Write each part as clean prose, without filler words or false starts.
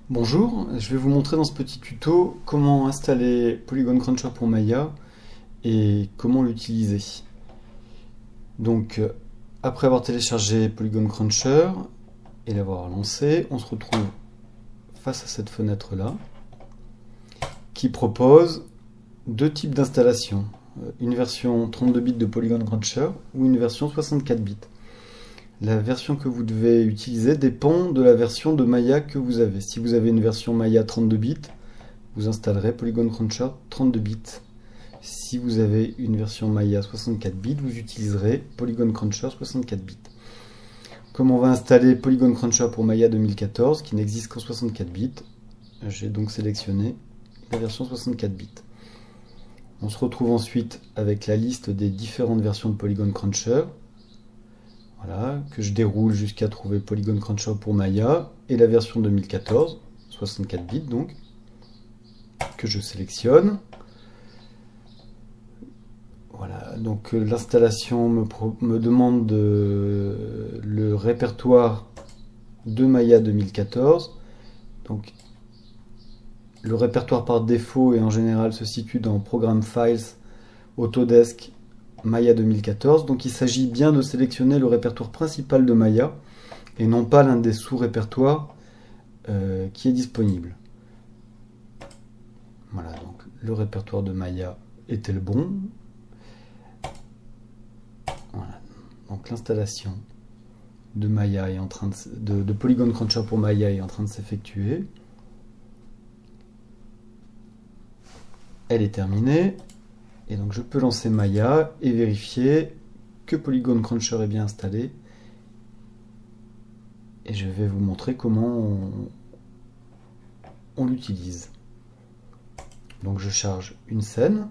Bonjour, je vais vous montrer dans ce petit tuto comment installer Polygon Cruncher pour Maya et comment l'utiliser. Donc, après avoir téléchargé Polygon Cruncher et l'avoir lancé, on se retrouve face à cette fenêtre-là qui propose deux types d'installation. Une version 32 bits de Polygon Cruncher ou une version 64 bits. La version que vous devez utiliser dépend de la version de Maya que vous avez. Si vous avez une version Maya 32 bits, vous installerez Polygon Cruncher 32 bits. Si vous avez une version Maya 64 bits, vous utiliserez Polygon Cruncher 64 bits. Comme on va installer Polygon Cruncher pour Maya 2014, qui n'existe qu'en 64 bits, j'ai donc sélectionné la version 64 bits. On se retrouve ensuite avec la liste des différentes versions de Polygon Cruncher. Voilà, que je déroule jusqu'à trouver Polygon Cruncher pour Maya et la version 2014, 64 bits donc, que je sélectionne. Voilà, donc l'installation me demande le répertoire de Maya 2014. Donc le répertoire par défaut et en général se situe dans Program Files, Autodesk, Maya 2014, donc il s'agit bien de sélectionner le répertoire principal de Maya et non pas l'un des sous-répertoires qui est disponible. Voilà, donc le répertoire de Maya était le bon. Voilà, donc l'installation de Maya est en train de Polygon Cruncher pour Maya est en train de s'effectuer. Elle est terminée. Et donc je peux lancer Maya et vérifier que Polygon Cruncher est bien installé. Et je vais vous montrer comment on l'utilise. Donc je charge une scène.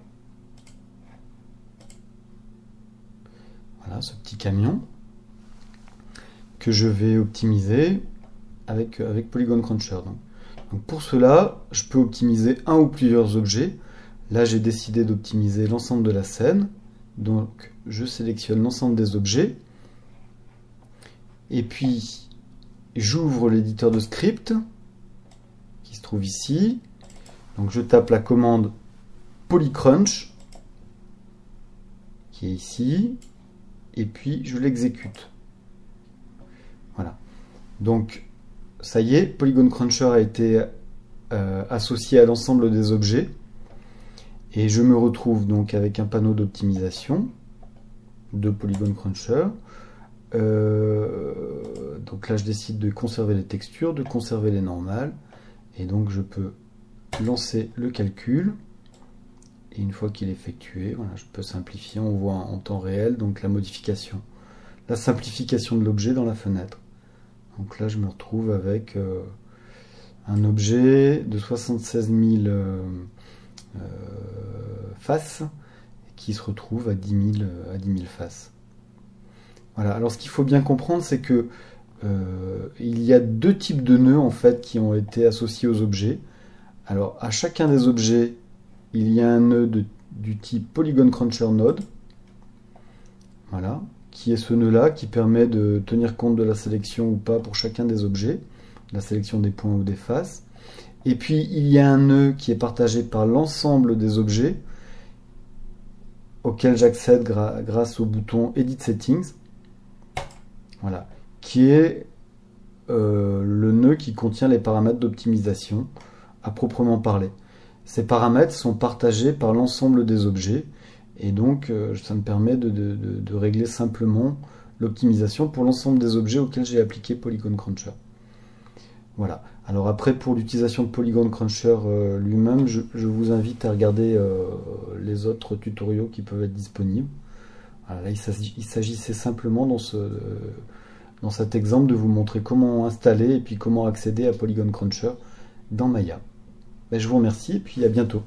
Voilà ce petit camion que je vais optimiser avec Polygon Cruncher. Donc pour cela, je peux optimiser un ou plusieurs objets. Là, j'ai décidé d'optimiser l'ensemble de la scène. Donc, je sélectionne l'ensemble des objets. Et puis, j'ouvre l'éditeur de script qui se trouve ici. Donc, je tape la commande polycrunch qui est ici. Et puis, je l'exécute. Voilà. Donc, ça y est, Polygon Cruncher a été associé à l'ensemble des objets. Et je me retrouve donc avec un panneau d'optimisation de Polygon Cruncher. Donc là, je décide de conserver les textures, de conserver les normales. Et donc, je peux lancer le calcul. Et une fois qu'il est effectué, voilà, je peux simplifier. On voit en temps réel donc la modification, la simplification de l'objet dans la fenêtre. Donc là, je me retrouve avec un objet de 76 000 faces qui se retrouve à 10 000 faces. Voilà. Alors ce qu'il faut bien comprendre, c'est que il y a deux types de nœuds en fait qui ont été associés aux objets. Alors à chacun des objets, il y a un nœud du type Polygon Cruncher Node. Voilà, qui est ce nœud-là qui permet de tenir compte de la sélection ou pas pour chacun des objets, la sélection des points ou des faces. Et puis, il y a un nœud qui est partagé par l'ensemble des objets auquel j'accède grâce au bouton Edit Settings. Voilà, qui est le nœud qui contient les paramètres d'optimisation à proprement parler. Ces paramètres sont partagés par l'ensemble des objets et donc ça me permet de régler simplement l'optimisation pour l'ensemble des objets auxquels j'ai appliqué Polygon Cruncher. Voilà. Alors après, pour l'utilisation de Polygon Cruncher lui-même, je vous invite à regarder les autres tutoriaux qui peuvent être disponibles. Voilà, là, il s'agissait simplement dans cet exemple de vous montrer comment installer et puis comment accéder à Polygon Cruncher dans Maya. Ben, je vous remercie et puis à bientôt.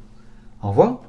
Au revoir.